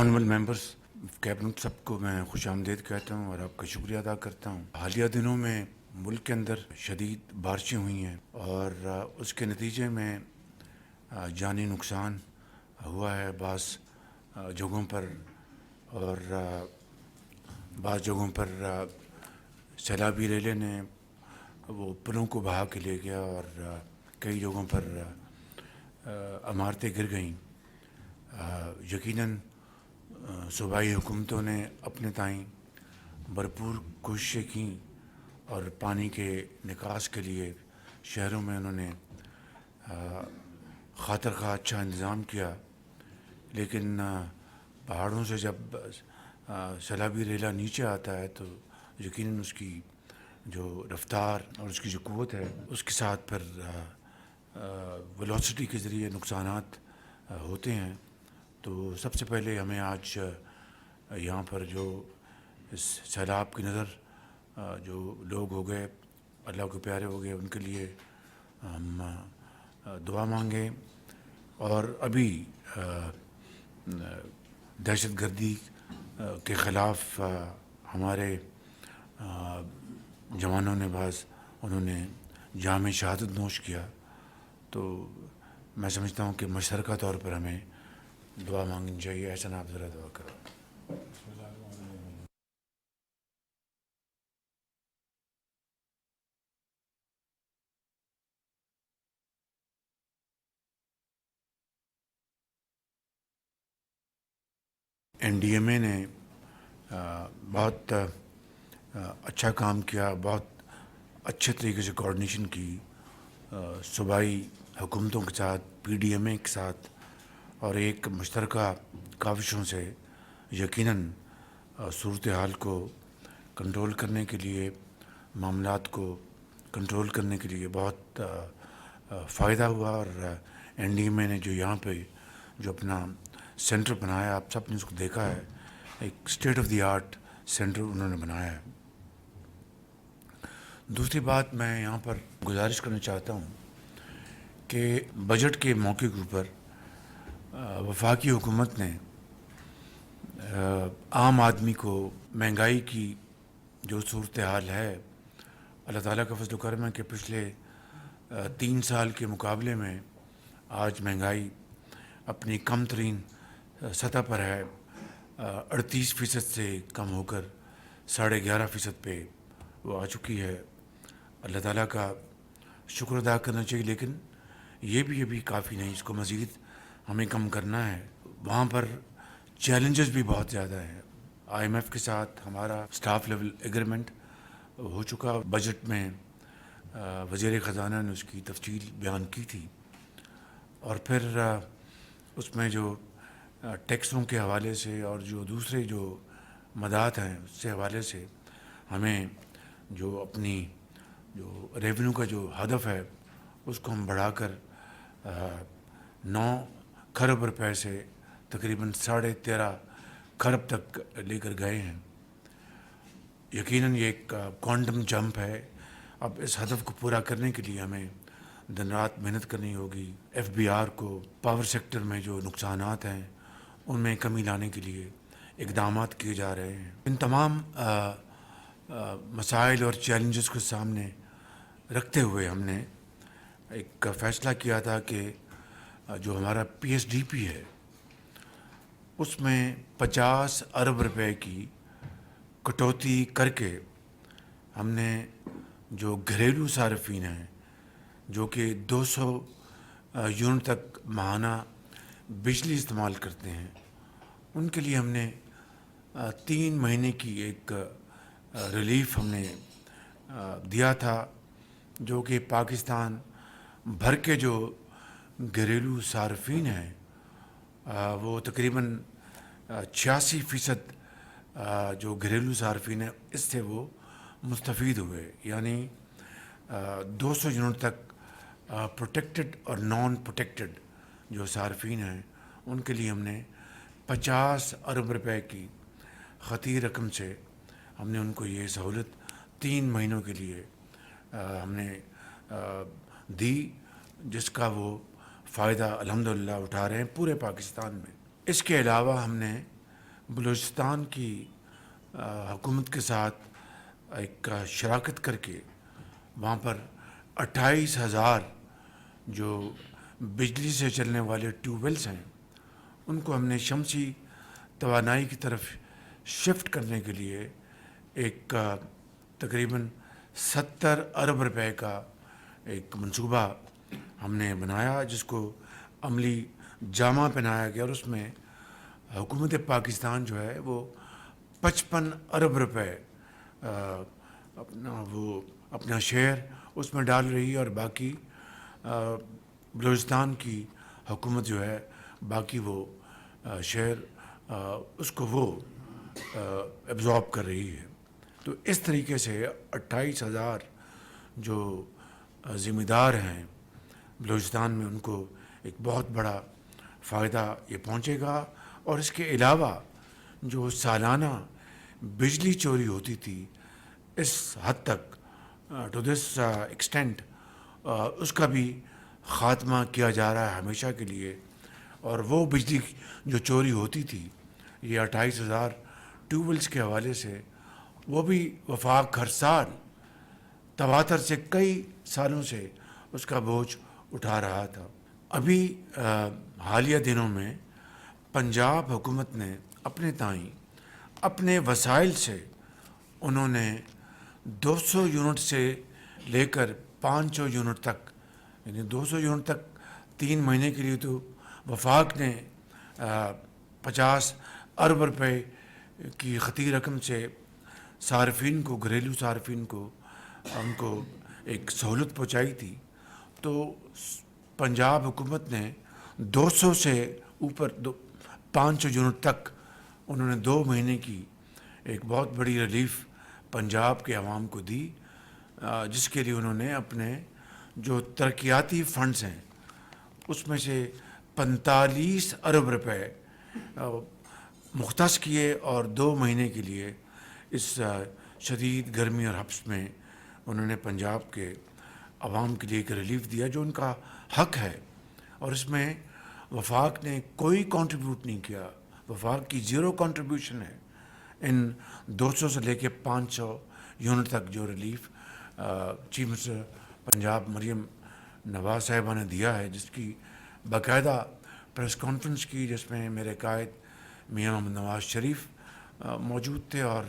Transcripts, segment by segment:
Honourable members cabinet, سب کو میں خوش آمدید کہتا ہوں اور آپ کا شکریہ ادا کرتا ہوں۔ حالیہ دنوں میں ملک کے اندر شدید بارشیں ہوئی ہیں اور اس کے نتیجے میں جانی نقصان ہوا ہے بعض جگہوں پر، اور بعض جگہوں پر سیلابی ریلے نے وہ پلوں کو بہا کے لے گیا اور کئی جگہوں پر عمارتیں گر گئیں۔ یقیناً صوبائی حکومتوں نے اپنے تئیں بھرپور کوششیں کیں اور پانی کے نکاس کے لیے شہروں میں انہوں نے خاطر خواہ اچھا انتظام کیا، لیکن پہاڑوں سے جب سیلابی ریلا نیچے آتا ہے تو یقیناً اس کی جو رفتار اور اس کی جو قوت ہے اس کے ساتھ پھر ویلوسٹی کے ذریعے نقصانات ہوتے ہیں۔ تو سب سے پہلے ہمیں آج یہاں پر جو اس سیلاب کی نظر جو لوگ ہو گئے، اللہ کے پیارے ہو گئے، ان کے لیے ہم دعا مانگیں، اور ابھی دہشت گردی کے خلاف ہمارے جوانوں نے انہوں نے جام شہادت نوش کیا، تو میں سمجھتا ہوں کہ مشترکہ طور پر ہمیں دعا مانگنی چاہیے۔ احسن، آپ ذرا دعا کرو۔ این ڈی ایم اے نے بہت اچھا کام کیا، بہت اچھے طریقے سے کوآرڈینیشن کی صوبائی حکومتوں کے ساتھ، پی ڈی ایم اے کے ساتھ، اور ایک مشترکہ کاوشوں سے یقیناً صورتحال کو کنٹرول کرنے کے لیے، معاملات کو کنٹرول کرنے کے لیے بہت فائدہ ہوا۔ اور این ڈی ایم اے نے جو یہاں پہ جو اپنا سینٹر بنایا، آپ سب نے اس کو دیکھا ہے، ایک state of the art centre انہوں نے بنایا ہے۔ دوسری بات میں یہاں پر گزارش کرنا چاہتا ہوں کہ بجٹ کے موقع کے اوپر وفاقی حکومت نے عام آدمی کو مہنگائی کی جو صورتحال ہے، اللہ تعالیٰ کا فضل و کرم ہے کہ پچھلے 3 سال کے مقابلے میں آج مہنگائی اپنی کم ترین سطح پر ہے، 38% سے کم ہو کر 11.5% پہ وہ آ چکی ہے۔ اللہ تعالیٰ کا شکر ادا کرنا چاہیے، لیکن یہ بھی کافی نہیں، اس کو مزید ہمیں کم کرنا ہے۔ وہاں پر چیلنجز بھی بہت زیادہ ہیں۔ آئی ایم ایف کے ساتھ ہمارا سٹاف لیول ایگریمنٹ ہو چکا، بجٹ میں وزیر خزانہ نے اس کی تفصیل بیان کی تھی، اور پھر اس میں جو ٹیکسوں کے حوالے سے اور جو دوسرے جو مدات ہیں اس سے حوالے سے ہمیں جو اپنی جو ریونیو کا جو ہدف ہے اس کو ہم بڑھا کر 9 کھرب روپے سے تقریباً 13.5 کھرب تک لے کر گئے ہیں۔ یقیناً یہ ایک کوانٹم جمپ ہے۔ اب اس ہدف کو پورا کرنے کے لیے ہمیں دن رات محنت کرنی ہوگی۔ ایف بی آر کو، پاور سیکٹر میں جو نقصانات ہیں ان میں کمی لانے کے لیے اقدامات کیے جا رہے ہیں۔ ان تمام مسائل اور چیلنجز کو سامنے رکھتے ہوئے ہم نے ایک فیصلہ کیا تھا کہ جو ہمارا پی ایس ڈی پی ہے اس میں 50 ارب روپے کی کٹوتی کر کے ہم نے جو گھریلو صارفین ہیں جو کہ 200 یونٹ تک ماہانہ بجلی استعمال کرتے ہیں، ان کے لیے ہم نے 3 مہینے کی ایک ریلیف ہم نے دیا تھا، جو کہ پاکستان بھر کے جو گھریلو صارفین ہیں وہ تقریباً 86% جو گھریلو صارفین ہیں اس سے وہ مستفید ہوئے، یعنی 200 یونٹ تک پروٹیکٹڈ اور نان پروٹیکٹڈ جو صارفین ہیں ان کے لیے ہم نے 50 ارب روپے کی خطی رقم سے ہم نے ان کو یہ سہولت 3 مہینوں کے لیے ہم نے دی، جس کا وہ فائدہ الحمدللہ اٹھا رہے ہیں پورے پاکستان میں۔ اس کے علاوہ ہم نے بلوچستان کی حکومت کے ساتھ ایک شراکت کر کے وہاں پر 28,000 جو بجلی سے چلنے والے ٹیوب ویلس ہیں ان کو ہم نے شمسی توانائی کی طرف شفٹ کرنے کے لیے ایک تقریباً 70 ارب روپے کا ایک منصوبہ ہم نے بنایا، جس کو عملی جامہ پہنایا گیا، اور اس میں حکومت پاکستان جو ہے وہ 55 ارب روپے اپنا شیئر اس میں ڈال رہی ہے، اور باقی بلوچستان کی حکومت جو ہے باقی وہ شیئر اس کو وہ ایبزارب کر رہی ہے۔ تو اس طریقے سے 28,000 جو ذمہ دار ہیں بلوچستان میں، ان کو ایک بہت بڑا فائدہ یہ پہنچے گا، اور اس کے علاوہ جو سالانہ بجلی چوری ہوتی تھی اس حد تک ٹو دس ایکسٹینٹ اس کا بھی خاتمہ کیا جا رہا ہے ہمیشہ کے لیے۔ اور وہ بجلی جو چوری ہوتی تھی یہ 28,000 ٹیوب ویلس کے حوالے سے، وہ بھی وفاق ہر سال تواتر سے کئی سالوں سے اس کا بوجھ اٹھا رہا تھا۔ ابھی حالیہ دنوں میں پنجاب حکومت نے اپنے تائیں اپنے وسائل سے انہوں نے 200 یونٹ سے لے کر 500 یونٹ تک، یعنی 200 یونٹ تک 3 مہینے کے لیے تو وفاق نے 50 ارب روپے کی خطی رقم سے صارفین کو، گھریلو صارفین کو، ان کو ایک سہولت پہنچائی تھی۔ تو پنجاب حکومت نے 200 سے اوپر 500 یونٹ تک انہوں نے 2 مہینے کی ایک بہت بڑی ریلیف پنجاب کے عوام کو دی، جس کے لیے انہوں نے اپنے جو ترقیاتی فنڈز ہیں اس میں سے 45 ارب روپے مختص کیے، اور 2 مہینے کے لیے اس شدید گرمی اور حبس میں انہوں نے پنجاب کے عوام کے لیے ایک ریلیف دیا جو ان کا حق ہے۔ اور اس میں وفاق نے کوئی کنٹریبیوٹ نہیں کیا، وفاق کی 0 کنٹریبیوشن ہے ان 200 سے لے کے 500 یونٹ تک جو relief chief minister Punjab Maryam Nawaz صاحبہ نے دیا ہے، جس کی باقاعدہ پریس کانفرنس کی، جس میں میرے قائد میاں محمد نواز شریف موجود تھے اور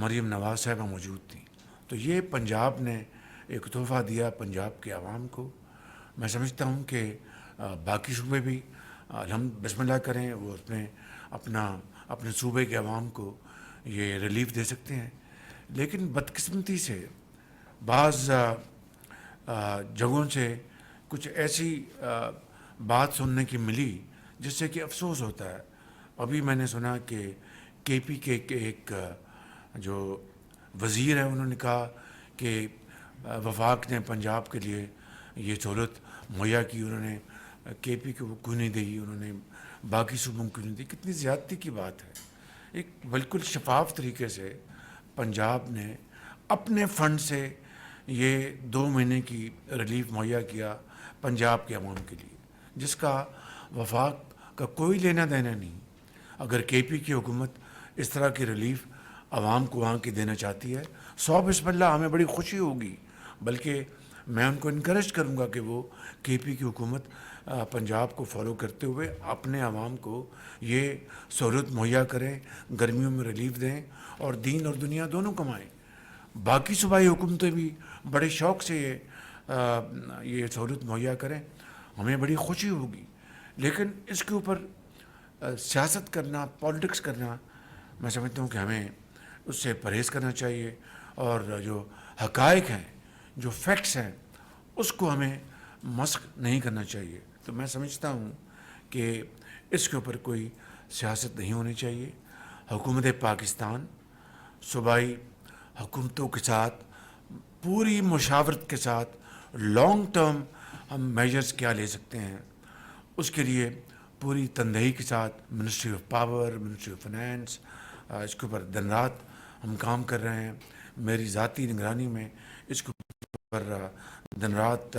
مریم نواز صاحبہ موجود تھیں۔ تو یہ پنجاب نے ایک تحفہ دیا پنجاب کے عوام کو۔ میں سمجھتا ہوں کہ باقی صوبے بھی بسم اللہ کریں، وہ اپنے صوبے کے عوام کو یہ ریلیف دے سکتے ہیں۔ لیکن بدقسمتی سے بعض جگہوں سے کچھ ایسی بات سننے کی ملی جس سے کہ افسوس ہوتا ہے۔ ابھی میں نے سنا کہ کے پی کے ایک جو وزیر ہیں انہوں نے کہا کہ وفاق نے پنجاب کے لیے یہ سہولت مہیا کی، انہوں نے کے پی کو کیوں نہیں دی، انہوں نے باقی صوبوں کو کیوں نہیں دی۔ کتنی زیادتی کی بات ہے۔ ایک بالکل شفاف طریقے سے پنجاب نے اپنے فنڈ سے یہ 2 مہینے کی ریلیف مہیا کیا پنجاب کے عوام کے لیے، جس کا وفاق کا کوئی لینا دینا نہیں۔ اگر کے پی کی حکومت اس طرح کی ریلیف عوام کو وہاں کی دینا چاہتی ہے، بسم اللہ، ہمیں بڑی خوشی ہوگی، بلکہ میں ان کو انکریج کروں گا کہ وہ کے پی کی حکومت پنجاب کو فالو کرتے ہوئے اپنے عوام کو یہ سہولت مہیا کریں، گرمیوں میں ریلیف دیں اور دین اور دنیا دونوں کمائیں۔ باقی صوبائی حکومتیں بھی بڑے شوق سے یہ سہولت مہیا کریں، ہمیں بڑی خوشی ہوگی۔ لیکن اس کے اوپر سیاست کرنا، پالیٹکس کرنا، میں سمجھتا ہوں کہ ہمیں اس سے پرہیز کرنا چاہیے، اور جو حقائق ہیں، جو فیکٹس ہیں، اس کو ہمیں مسخ نہیں کرنا چاہیے۔ تو میں سمجھتا ہوں کہ اس کے اوپر کوئی سیاست نہیں ہونی چاہیے۔ حکومت پاکستان صوبائی حکومتوں کے ساتھ پوری مشاورت کے ساتھ لانگ ٹرم ہم میجرز کیا لے سکتے ہیں، اس کے لیے پوری تندہی کے ساتھ ministry of power, ministry of finance, اس کے اوپر دن رات ہم کام کر رہے ہیں۔ میری ذاتی نگرانی میں اس کے اوپر دن رات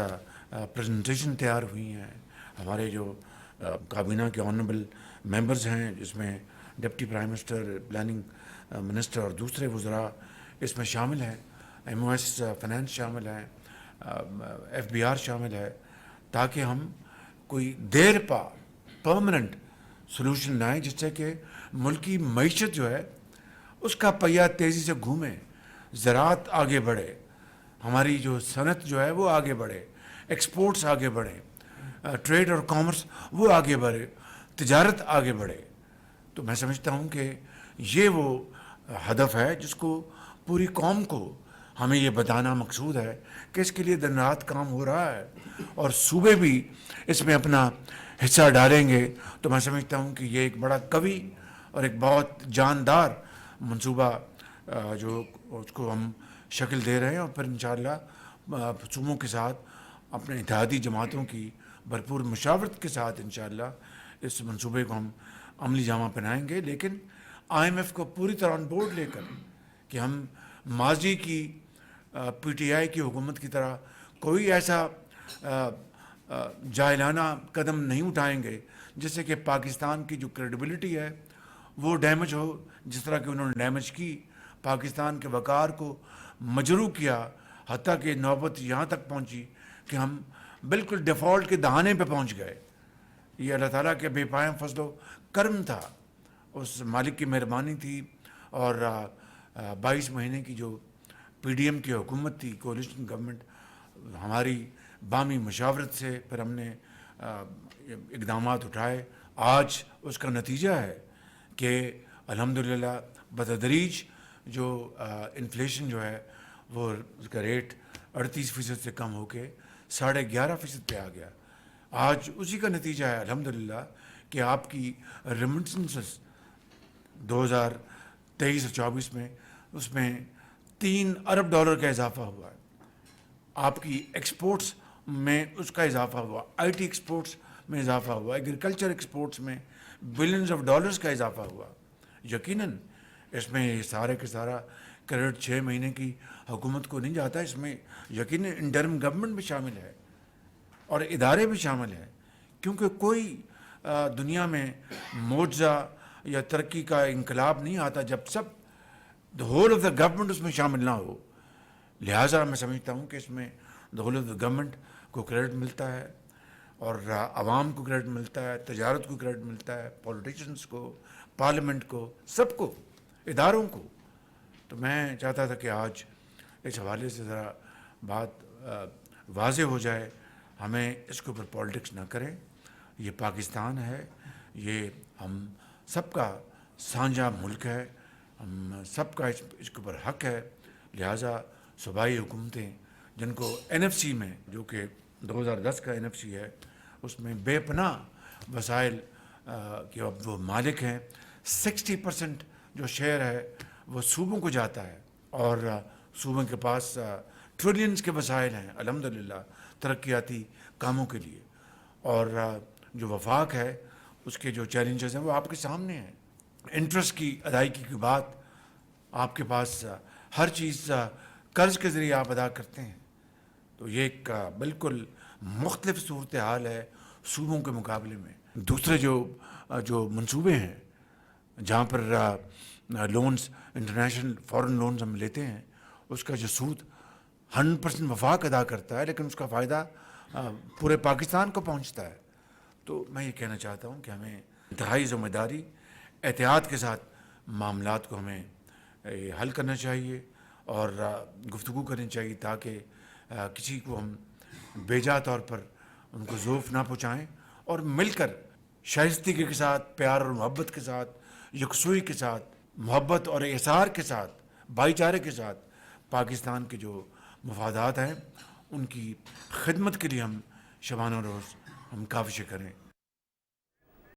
پریزنٹیشن تیار ہوئی ہیں۔ ہمارے جو کابینہ کے آنریبل ممبرز ہیں، جس میں deputy prime minister, planning minister اور دوسرے وزراء اس میں شامل ہیں، ایم او ایس فنانس شامل ہیں، ایف بی آر شامل ہے، تاکہ ہم کوئی دیر پا پرماننٹ سلوشن لائیں جس سے کہ ملکی معیشت جو ہے اس کا پہیہ تیزی سے گھومے، زراعت آگے بڑھے، ہماری جو صنعت جو ہے وہ آگے بڑھے، ایکسپورٹس آگے بڑھیں، ٹریڈ اور کامرس وہ آگے بڑھے، تجارت آگے بڑھے۔ تو میں سمجھتا ہوں کہ یہ وہ ہدف ہے جس کو پوری قوم کو ہمیں یہ بتانا مقصود ہے کہ اس کے لیے دن رات کام ہو رہا ہے، اور صوبے بھی اس میں اپنا حصہ ڈالیں گے تو میں سمجھتا ہوں کہ یہ ایک بڑا قوی اور ایک بہت جاندار منصوبہ جو اس کو ہم شکل دے رہے ہیں، اور پھر انشاءاللہ صوبوں کے ساتھ اپنے اتحادی جماعتوں کی بھرپور مشاورت کے ساتھ انشاءاللہ اس منصوبے کو ہم عملی جامہ پہنائیں گے، لیکن آئی ایم ایف کو پوری طرح آن بورڈ لے کر کہ ہم ماضی کی پی ٹی آئی کی حکومت کی طرح کوئی ایسا جاہلانہ قدم نہیں اٹھائیں گے جس سے کہ پاکستان کی جو کریڈیبلٹی ہے وہ ڈیمیج ہو، جس طرح کہ انہوں نے ڈیمیج کی، پاکستان کے وقار کو مجروح کیا، حتیٰ کہ نوبت یہاں تک پہنچی کہ ہم بالکل ڈیفالٹ کے دہانے پہ پہنچ گئے۔ یہ اللہ تعالیٰ کے بے پائے فضل و کرم تھا، اس مالک کی مہربانی تھی، اور 22 مہینے کی جو پی ڈی ایم کی حکومت تھی، کولیشن گورنمنٹ، ہماری بامی مشاورت سے پھر ہم نے اقدامات اٹھائے۔ آج اس کا نتیجہ ہے کہ الحمدللہ بتدریج جو انفلیشن جو ہے وہ اس کا ریٹ 38% سے کم ہو کے 11.5% پہ آ گیا۔ آج اسی کا نتیجہ ہے الحمدللہ کہ آپ کی ریمیٹنسز 2023 اور 24 میں اس میں $3 ارب کا اضافہ ہوا ہے، آپ کی ایکسپورٹس میں اس کا اضافہ ہوا، آئی ٹی ایکسپورٹس میں اضافہ ہوا، ایگریکلچر ایکسپورٹس میں بلینز آف ڈالرز کا اضافہ ہوا۔ یقیناً اس میں یہ سارے کے سارا کریڈٹ 6 مہینے کی حکومت کو نہیں جاتا، اس میں یقیناً انٹرم گورنمنٹ بھی شامل ہے اور ادارے بھی شامل ہیں، کیونکہ کوئی دنیا میں معجزہ یا ترقی کا انقلاب نہیں آتا جب سب the whole of the government اس میں شامل نہ ہو۔ لہٰذا میں سمجھتا ہوں کہ اس میں دا ہول آف دا گورنمنٹ کو کریڈٹ ملتا ہے، اور عوام کو کریڈٹ ملتا ہے، تجارت کو کریڈٹ ملتا ہے، پولیٹیشنز کو، پارلیمنٹ کو، سب کو، اداروں کو۔ تو میں چاہتا تھا کہ آج اس حوالے سے ذرا بات واضح ہو جائے، ہمیں اس کے اوپر پالیٹکس نہ کریں، یہ پاکستان ہے، یہ ہم سب کا سانجھا ملک ہے، ہم سب کا اس کے اوپر حق ہے۔ لہٰذا صوبائی حکومتیں جن کو این ایف سی میں، جو کہ 2010 کا این ایف سی ہے، اس میں بے پناہ وسائل کے اب وہ مالک ہیں، 60% جو شیئر ہے وہ صوبوں کو جاتا ہے، اور صوبوں کے پاس ٹریلینز کے وسائل ہیں الحمدللہ ترقیاتی کاموں کے لیے، اور جو وفاق ہے اس کے جو چیلنجز ہیں وہ آپ کے سامنے ہیں۔ انٹرسٹ کی ادائیگی کی بات، آپ کے پاس ہر چیز قرض کے ذریعے آپ ادا کرتے ہیں، تو یہ ایک بالکل مختلف صورتحال ہے صوبوں کے مقابلے میں۔ دوسرے جو منصوبے ہیں جہاں پر لونز، انٹرنیشنل فورن لونز ہم لیتے ہیں، اس کا جو سود 100% وفاق ادا کرتا ہے، لیکن اس کا فائدہ پورے پاکستان کو پہنچتا ہے۔ تو میں یہ کہنا چاہتا ہوں کہ ہمیں انتہائی ذمہ داری، احتیاط کے ساتھ معاملات کو ہمیں حل کرنا چاہیے اور گفتگو کرنی چاہیے، تاکہ کسی کو ہم بیجا طور پر ان کو ضعف نہ پہنچائیں، اور مل کر شائستگی کے ساتھ، پیار اور محبت کے ساتھ، یکسوئی کے ساتھ، محبت اور احسار کے ساتھ، بھائی چارے کے ساتھ پاکستان کے جو مفادات ہیں ان کی خدمت کے لیے ہم شبانہ روز ہم کاوشیں کریں۔